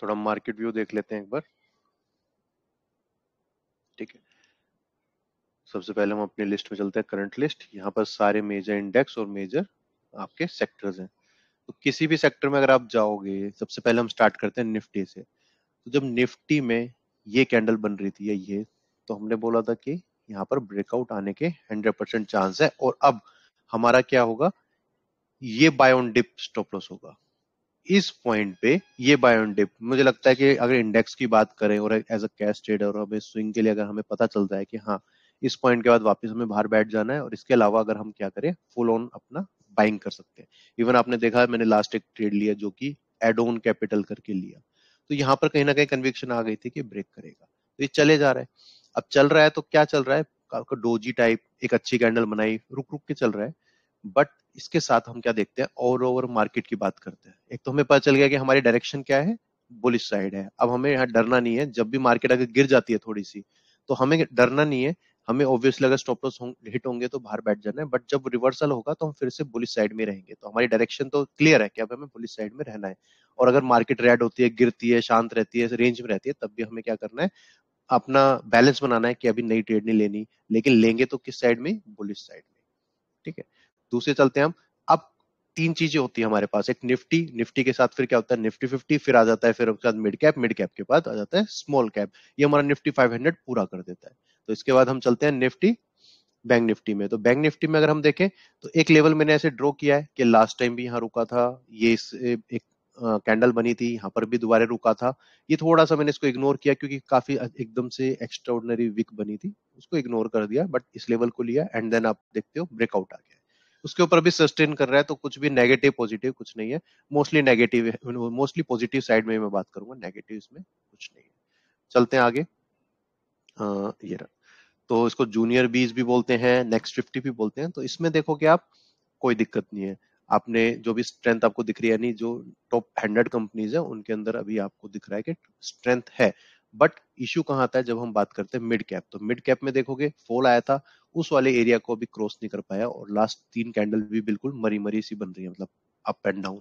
थोड़ा market view देख लेते हैं एक बार। ठीक है, सबसे पहले हम अपनी लिस्ट में चलते हैं, करंट लिस्ट। यहाँ पर सारे मेजर इंडेक्स और मेजर आपके सेक्टर्स हैं। तो किसी भी सेक्टर में अगर आप जाओगे, सबसे पहले हम स्टार्ट करते हैं निफ्टी से। तो जब निफ्टी में ये कैंडल बन रही थी या ये, तो हमने बोला था कि यहाँ पर ब्रेकआउट आने के 100% चांस है। और अब हमारा क्या होगा, ये buy on dip stop loss होगा। इस पॉइंट पे ये बाय ऑन डिप, मुझे लगता है कि अगर इंडेक्स की बात करें और एज अ कैश ट्रेडर और हमें स्विंग के लिए अगर हमें पता चलता है कि हाँ इस पॉइंट के बाद वापस हमें बाहर बैठ जाना है, और इसके अलावा अगर हम क्या करें, फुल ऑन अपना बाइंग कर सकते हैं। इवन आपने देखा है, मैंने लास्ट एक ट्रेड लिया जो कि एड ऑन कैपिटल करके लिया। तो यहाँ पर कहीं ना कहीं कन्विक्शन आ गई थी कि ब्रेक करेगा, तो ये चले जा रहा है। अब चल रहा है तो क्या चल रहा है, आपका डोजी टाइप एक अच्छी कैंडल बनाई, रुक रुक के चल रहा है। बट इसके साथ हम क्या देखते हैं, और ओवर मार्केट की बात करते हैं। एक तो हमें पता चल गया कि हमारी डायरेक्शन क्या है, बुलिश साइड है। अब हमें यहाँ डरना नहीं है, जब भी मार्केट अगर गिर जाती है थोड़ी सी, तो हमें डरना नहीं है। हमें ऑब्वियसली अगर स्टॉप लॉस हिट होंगे तो बाहर बैठ जाना है, बट जब रिवर्सल होगा तो हम फिर से बुलिश साइड में रहेंगे। तो हमारी डायरेक्शन तो क्लियर है कि अब हमें बुलिश साइड में रहना है। और अगर मार्केट रेड होती है, गिरती है, शांत रहती है, रेंज में रहती है, तब भी हमें क्या करना है, अपना बैलेंस बनाना है कि अभी नई ट्रेड नहीं लेनी, लेकिन लेंगे तो किस साइड में, बुलिश साइड में। ठीक है, दूसरे चलते हैं हम। अब तीन चीजें होती है हमारे पास, एक निफ्टी, निफ्टी के साथ फिर क्या होता है, निफ्टी 50, फिर आ जाता है फिर उसके बाद मिड कैप, मिड कैप के बाद आ जाता है स्मॉल कैप। ये हमारा निफ्टी 500 पूरा कर देता है। तो इसके बाद हम चलते हैं निफ्टी, बैंक निफ्टी में। तो बैंक निफ्टी में अगर हम देखें, तो एक लेवल मैंने ऐसे ड्रॉ किया है कि लास्ट टाइम भी यहाँ रुका था, ये एक कैंडल बनी थी, यहाँ पर भी दोबारा रुका था। ये थोड़ा सा मैंने इसको इग्नोर किया क्योंकि काफी एकदम से एक्स्ट्रा ऑर्डिनरी वीक बनी थी, उसको इग्नोर कर दिया। बट इस लेवल को लिया, एंड देन आप देखते हो ब्रेकआउट आ गया है। उसके ऊपर भी सस्टेन कर रहा है, तो कुछ भी नेगेटिव पॉजिटिव कुछ नहीं है। मोस्टली नेगेटिव है, मोस्टली पॉजिटिव साइड में मैं बात करूंगा, नेगेटिव इसमें कुछ नहीं है। चलते हैं आगे। ये रहा। तो इसको जूनियर बीज भी बोलते हैं, नेक्स्ट 50 भी बोलते हैं। तो इसमें देखोगे आप, कोई दिक्कत नहीं है। आपने जो भी स्ट्रेंथ आपको दिख रही है, यानी जो टॉप 100 कंपनीज है उनके अंदर अभी आपको दिख रहा है कि स्ट्रेंथ है। बट इश्यू कहाँ आता है, जब हम बात करते हैं मिड कैप। तो मिड कैप में देखोगे फॉल आया था, उस वाले एरिया को अभी क्रॉस नहीं कर पाया, और लास्ट तीन कैंडल भी बिल्कुल मरी मरी सी बन रही है, मतलब अप एंड डाउन।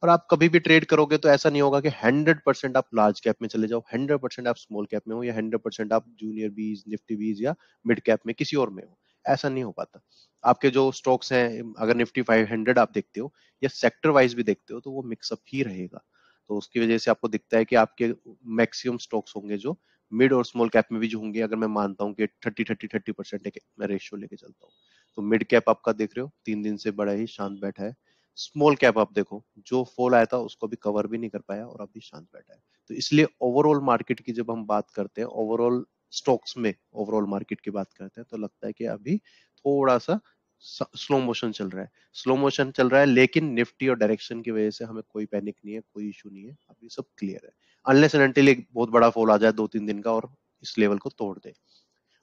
और आप कभी भी ट्रेड करोगे तो ऐसा नहीं होगा कि 100% आप लार्ज कैप में चले जाओ, 100% आप स्मॉल कैप में हो, या 100% आप जूनियर बीज, निफ्टी बीज या मिड कैप में किसी और में हो। ऐसा नहीं हो पाता। आपके जो स्टॉक्स हैं, अगर निफ्टी 500 आप देखते हो या सेक्टर वाइज भी देखते हो, तो वो मिक्सअप ही रहेगा। तो उसकी वजह से आपको दिखता है कि आपके मैक्सिमम स्टॉक्स होंगे जो मिड और स्मॉल कैप में भी जो होंगे। अगर मैं मानता हूँ कि 30-30-30% मैं रेशियो लेके चलता हूँ, तो मिड कैप आपका देख रहे हो 3 दिन से बड़ा ही शांत बैठा है। स्मॉल कैप आप देखो, जो फॉल आया था उसको भी कवर भी नहीं कर पाया और अभी शांत बैठा है। तो इसलिए ओवरऑल मार्केट की जब हम बात करते हैं, ओवरऑल स्टॉक्स में ओवरऑल मार्केट की बात करते हैं, तो लगता है कि अभी थोड़ा सा स्लो मोशन चल रहा है। स्लो मोशन चल रहा है, लेकिन निफ्टी और डायरेक्शन की वजह से हमें कोई पैनिक नहीं है, कोई इशू नहीं है, अभी सब क्लियर है। अनलेस एंड अनटिल एक बहुत बड़ा फॉल आ जाए 2-3 दिन का और इस लेवल को तोड़ दे।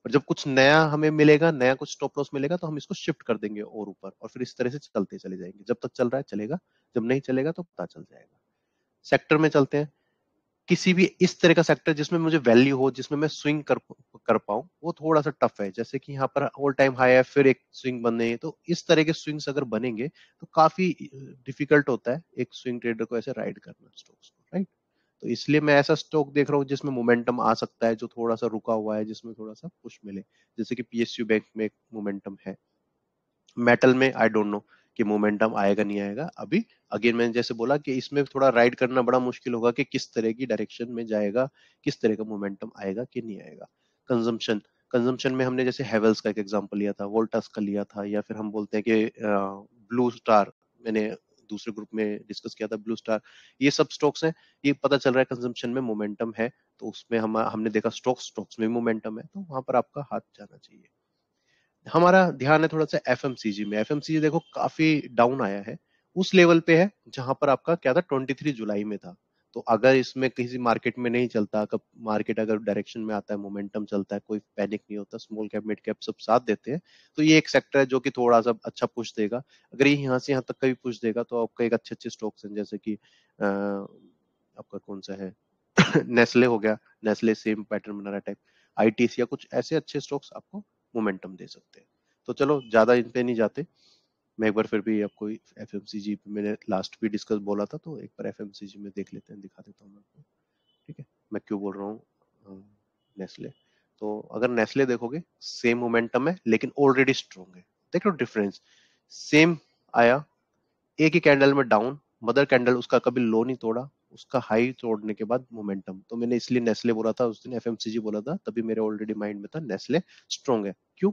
और जब कुछ नया हमें मिलेगा, नया कुछ स्टॉप लॉस मिलेगा, तो हम इसको शिफ्ट कर देंगे और ऊपर, और फिर इस तरह से चलते चले जाएंगे। जब तक चल रहा है चलेगा, जब नहीं चलेगा तो पता चल जाएगा। सेक्टर में चलते हैं। किसी भी इस तरह का सेक्टर जिसमें मुझे वैल्यू हो, जिसमें मैं स्विंग कर पाऊं, वो थोड़ा सा टफ है। जैसे कि यहाँ पर ऑल टाइम हाई है, फिर एक स्विंग बने, तो इस तरह के स्विंग्स अगर बनेंगे तो काफी डिफिकल्ट होता है एक स्विंग ट्रेडर को ऐसे राइड करना स्टॉक्स को, राइट। तो इसलिए मैं ऐसा स्टॉक देख रहा हूँ जिसमें मोमेंटम आ सकता है, जो थोड़ा सा रुका हुआ है, जिसमें थोड़ा सा पुश मिले। जैसे कि पीएसयू बैंक में एक मोमेंटम है। मेटल में आई डोंट नो कि मोमेंटम आएगा नहीं आएगा अभी। अगेन मैंने जैसे बोला कि इसमें थोड़ा राइड करना बड़ा मुश्किल होगा कि किस तरह की डायरेक्शन में जाएगा, किस तरह का मोमेंटम आएगा कि नहीं आएगा। कंजम्पशन, कंजम्पशन में हमने जैसे हेवल्स का एक एग्जांपल लिया था, वोल्टास का लिया था, या फिर हम बोलते हैं कि ब्लू स्टार, मैंने दूसरे ग्रुप में डिस्कस किया था ब्लू स्टार। ये सब स्टॉक्स हैं, ये पता चल रहा है कंजम्पशन में मोमेंटम है, तो उसमें हमने देखा स्टॉक्स स्टॉक्स में मोमेंटम है, तो वहां पर आपका हाथ जाना चाहिए। हमारा ध्यान है थोड़ा सा एफएमसीजी में। एफएमसीजी देखो काफी डाउन आया है, उस लेवल पे है जहां पर आपका क्या था, 23 जुलाई में था। तो अगर इसमें किसी मार्केट में नहीं चलता, कब मार्केट अगर डायरेक्शन में आता है, मोमेंटम चलता है, कोई पैनिक नहीं होता, स्मॉल कैप मिड कैप सब साथ देते हैं, तो ये एक सेक्टर है जो कि थोड़ा सा अच्छा पुश देगा। अगर ये यहाँ से यहाँ तक का भी पुश देगा, तो आपका एक अच्छे अच्छे स्टॉक्स हैं, जैसे कि आपका कौन सा है नेस्ले हो गया, नेस्ले सेम पैटर्न बना रहा है टाइप, आईटीसी या कुछ ऐसे अच्छे स्टॉक्स आपको मोमेंटम दे सकते हैं। तो चलो ज्यादा इन पे नहीं जाते। मैं एक बार फिर भी आपको एफएमसीजी पे मैंने लास्ट भी डिस्कस बोला था, तो एक बार एफएमसीजी में देख लेते हैं, दिखा देता हूँ मैं आपको। मैं क्यों बोल रहा हूँ नेस्ले। तो अगर नेस्ले देखोगे सेम मोमेंटम है लेकिन ऑलरेडी स्ट्रॉन्ग है। देख लो डिफरेंस, सेम आया, एक ही कैंडल में डाउन, मदर कैंडल उसका कभी लो नहीं तोड़ा, उसका हाई तोड़ने के बाद मोमेंटम। तो मैंने इसलिए नेस्ले बोला था उस दिन, एफएमसीजी बोला था, तभी मेरे ऑलरेडी माइंड में था नेस्ले स्ट्रॉन्ग है। क्यों?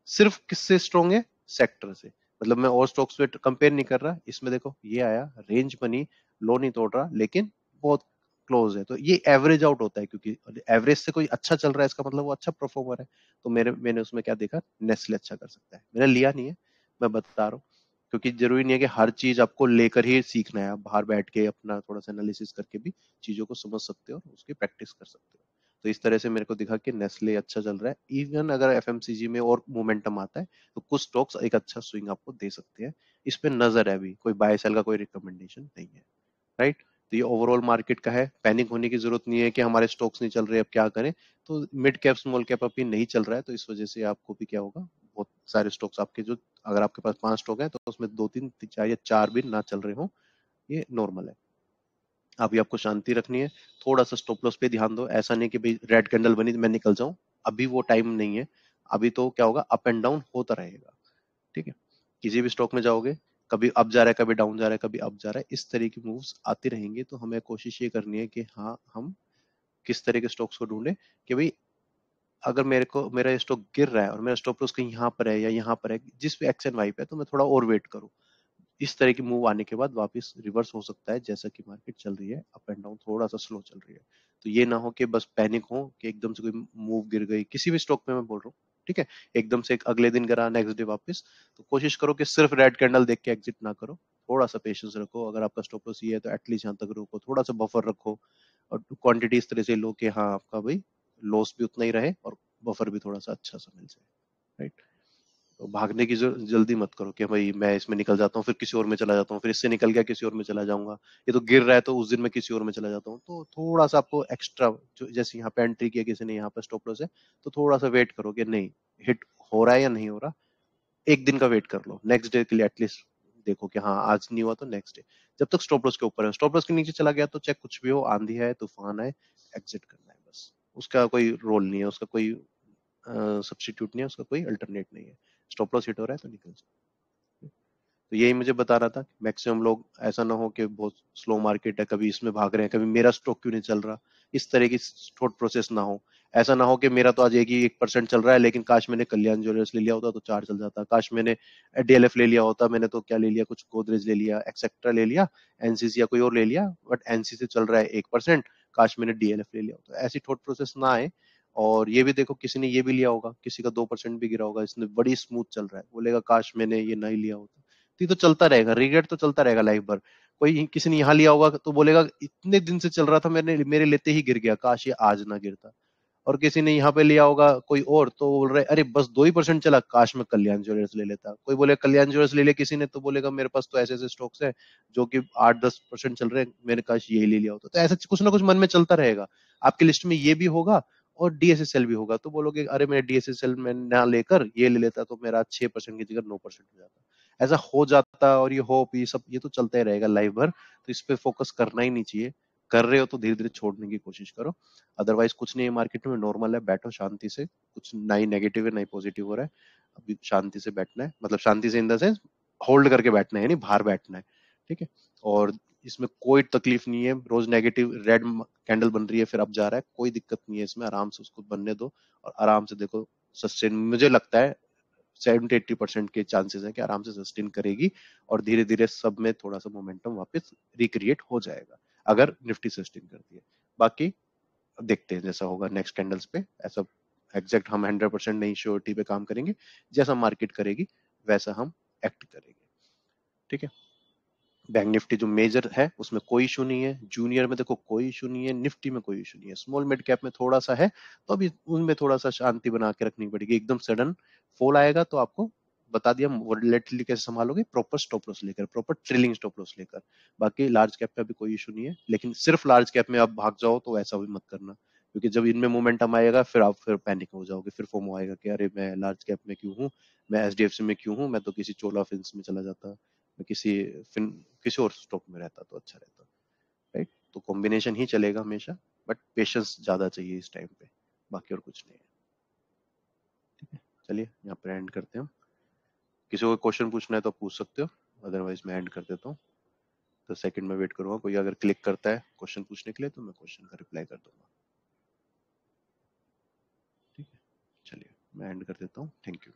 सिर्फ किससे स्ट्रॉन्ग है? सेक्टर से। मतलब मैं और स्टॉक्स पे कंपेयर नहीं कर रहा, इसमें देखो ये आया रेंज बनी, लो नहीं तोड़ रहा लेकिन बहुत क्लोज है, तो ये एवरेज आउट होता है, क्योंकि एवरेज से कोई अच्छा चल रहा है इसका मतलब वो अच्छा परफॉर्मर है। तो मैंने उसमें क्या देखा, नेस्ले अच्छा कर सकता है। मैंने लिया नहीं है, मैं बता रहा हूँ, क्योंकि जरूरी नहीं है कि हर चीज आपको लेकर ही सीखना है। आप बाहर बैठ के अपना थोड़ा सा एनालिसिस करके भी चीजों को समझ सकते हो और उसकी प्रैक्टिस कर सकते हो। तो इस तरह से मेरे को दिखा कि नेस्ले अच्छा चल रहा है। इवन अगर एफएमसीजी में और मोमेंटम आता है तो कुछ स्टॉक्स एक अच्छा स्विंग आपको दे सकते हैं। इस पे नजर है, अभी कोई बाय सेल का कोई रिकमेंडेशन नहीं है, राइट। तो ये ओवरऑल मार्केट का है, पैनिक होने की जरूरत नहीं है कि हमारे स्टॉक्स नहीं चल रहे अब क्या करें। तो मिड कैप स्मॉल कैप अभी नहीं चल रहा है, तो इस वजह से आपको भी क्या होगा, बहुत सारे स्टॉक्स आपके जो, अगर आपके पास 5 स्टॉक है तो उसमें 2 3 4 या 4 भी ना चल रहे हो, ये नॉर्मल है। अभी आपको शांति रखनी है, थोड़ा सा स्टॉप लॉस पे ध्यान दो। ऐसा नहीं कि भाई रेड कैंडल बनी तो मैं निकल जाऊं, अभी वो टाइम नहीं है। अभी तो क्या होगा, अप एंड डाउन होता रहेगा, ठीक है। किसी भी स्टॉक में जाओगे, कभी अप जा रहा है, कभी डाउन जा रहा है, कभी अप जा रहा है, इस तरह की मूव्स आती रहेंगी। तो हमें कोशिश ये करनी है कि हाँ, हम किस तरह के स्टॉक्स को ढूंढे कि भाई अगर मेरा स्टॉक गिर रहा है और मेरा स्टॉप लॉस कहीं यहाँ पर है या यहाँ पर है, जिस पे एक्स एंड वाई पे है, तो मैं थोड़ा और वेट करूँ। इस तरह की मूव आने के बाद वापस रिवर्स हो सकता है, जैसा कि मार्केट चल रही है अप एंड डाउन थोड़ा सा स्लो चल रही है। तो ये ना हो कि बस पैनिक हो कि एकदम से कोई मूव गिर गई, किसी भी स्टॉक में मैं बोल रहा हूँ, ठीक है। एकदम से एक अगले दिन गिरा, नेक्स्ट डे वापस। तो कोशिश करो कि सिर्फ रेड कैंडल देख के एग्जिट ना करो, थोड़ा सा पेशेंस रखो। अगर आपका स्टॉप लॉस ये है तो एटलीस्ट यहाँ तक रोको, थोड़ा सा बफर रखो, और क्वांटिटी इस तरह से लो कि हाँ आपका भाई लॉस भी उतना ही रहे और बफर भी थोड़ा सा अच्छा सा मिल जाए, राइट। तो भागने की जल्दी मत करो कि भाई मैं इसमें निकल जाता हूँ फिर किसी और में चला जाता हूँ, फिर इससे निकल गया किसी और में चला जाऊंगा, ये तो गिर रहा है तो उस दिन मैं किसी और में चला जाता हूँ। तो थोड़ा सा आपको एक्स्ट्रा, जो जैसे यहाँ पे एंट्री किया किसी ने, यहाँ पर स्टॉप लॉस है, तो थोड़ा सा वेट करो कि नहीं हिट हो रहा है या नहीं हो रहा। एक दिन का वेट कर लो, नेक्स्ट डे के लिए एटलीस्ट देखो कि हाँ आज नहीं हुआ तो नेक्स्ट डे। जब तक स्टॉप लॉस के ऊपर है, स्टॉप लॉस के नीचे चला गया तो चाहे कुछ भी हो, आंधी है तूफान है, एग्जिट करना है बस। उसका कोई रोल नहीं है, उसका कोई सब्स्टिट्यूट नहीं है, उसका कोई अल्टरनेट नहीं है। स्टॉप लॉस हिट हो रहा है तो निकल जाओ। तो यही मुझे बता रहा था, मैक्सिमम लोग ऐसा ना हो कि बहुत स्लो मार्केट है, कभी इसमें भाग रहे हैं, कभी मेरा स्टॉक क्यों नहीं चल रहा, इस तरह की थॉट प्रोसेस ना हो। ऐसा ना हो कि मेरा तो आज एक ही 1% चल रहा है, लेकिन काश मैंने कल्याण ज्वेलर्स ले लिया होता तो 4 चल जाता, काश मैंने डीएलएफ ले लिया होता, मैंने तो क्या ले लिया, कुछ गोदरेज ले लिया, एक्सेट्रा ले लिया, एनसीसी या कोई और ले लिया, बट एनसीसी चल रहा है 1%, काश मैंने डीएलएफ ले लिया होता। ऐसी थॉट प्रोसेस ना आए। और ये भी देखो, किसी ने ये भी लिया होगा, किसी का 2% भी गिरा होगा, इसने बड़ी स्मूथ चल रहा है, बोलेगा काश मैंने ये नहीं लिया होता। तो ये तो चलता रहेगा, रिग्रेट तो चलता रहेगा लाइफ भर। कोई किसी ने यहाँ लिया होगा तो बोलेगा इतने दिन से चल रहा था, मेरे लेते ही गिर गया, काश ये आज ना गिरता। और किसी ने यहाँ पे लिया होगा कोई और, तो बोल रहे अरे बस 2% चला, काश मैं कल्याण ज्वेलर्स ले लेता। कोई बोले कल्याण ज्वेलर्स ले लिया किसी ने, तो बोलेगा मेरे पास तो ऐसे ऐसे स्टॉक्स हैं जो कि 8-10% चल रहे हैं, मैंने काश ये ले लिया होता। तो ऐसा कुछ ना कुछ मन में चलता रहेगा। आपकी लिस्ट में ये भी होगा और डीएसएसएल भी होगा, तो बोलोगे अरे मैं डीएसएसएल में ना लेकर ये ले लेता तो मेरा 6% की जगह 9% हो जाता। ऐसा हो जाता, और ये होप ये सब ये तो चलता ही रहेगा लाइफ भर। तो इस पे फोकस करना ही नहीं चाहिए। कर रहे हो तो धीरे धीरे छोड़ने की कोशिश करो। अदरवाइज कुछ नहीं है, मार्केट में नॉर्मल है, बैठो शांति से, कुछ ना ही नेगेटिव है ना ही पॉजिटिव हो रहा है। अभी शांति से बैठना है, मतलब शांति से इन द सेंस होल्ड करके बैठना है, यानी बाहर बैठना है, ठीक है। और इसमें कोई तकलीफ नहीं है, रोज नेगेटिव रेड कैंडल बन रही है फिर अब जा रहा है, कोई दिक्कत नहीं है इसमें, आराम से उसको बनने दो और आराम से देखो। सस्टेन मुझे लगता है 70-80% के चांसेस है कि आराम से सस्टेन करेगी, और धीरे धीरे सब में थोड़ा सा मोमेंटम वापस रिक्रिएट हो जाएगा अगर निफ्टी सस्टेन करती है। बाकी देखते हैं जैसा होगा नेक्स्ट कैंडल्स पे। ऐसा एग्जैक्ट हम 100% नहीं श्योरिटी पे काम करेंगे, जैसा मार्केट करेगी वैसा हम एक्ट करेंगे, ठीक है। बैंक निफ्टी जो मेजर है उसमें कोई इशू नहीं है, जूनियर में देखो कोई इशू नहीं है, निफ्टी में कोई इशू नहीं है, स्मॉल मिड कैप में थोड़ा सा है। तो अभी उनमें थोड़ा सा शांति बना के रखनी पड़ेगी। एकदम सडन फॉल आएगा तो आपको बता दिया वोलेटिलिटी कैसे संभालोगे, प्रॉपर स्टॉप लॉस लेकर, प्रॉपर ट्रेलिंग स्टॉप लॉस लेकर। बाकी लार्ज कैप में अभी कोई इशू नहीं है, लेकिन सिर्फ लार्ज कैप में आप भाग जाओ तो ऐसा भी मत करना, क्योंकि जब इनमें मोमेंटम आएगा फिर आप फिर पैनिक हो जाओगे, फिर फोमो आएगा कि अरे मैं लार्ज कैप में क्यों हूँ, मैं एचडीएफसी में क्यों हूँ, मैं तो किसी चोला फिंस में चला जाता, मैं किसी और स्टॉक में रहता तो अच्छा रहता, राइट। तो कॉम्बिनेशन ही चलेगा हमेशा, बट पेशेंस ज़्यादा चाहिए इस टाइम पे, बाकी और कुछ नहीं है। ठीक है, चलिए यहाँ पर एंड करते हैं हम। किसी को क्वेश्चन पूछना है तो पूछ सकते हो, अदरवाइज मैं एंड कर देता हूँ। तो सेकंड में वेट करूंगा, कोई अगर क्लिक करता है क्वेश्चन पूछने के लिए तो मैं क्वेश्चन का रिप्लाई कर दूंगा। ठीक है, चलिए मैं एंड कर देता हूँ। Thank you.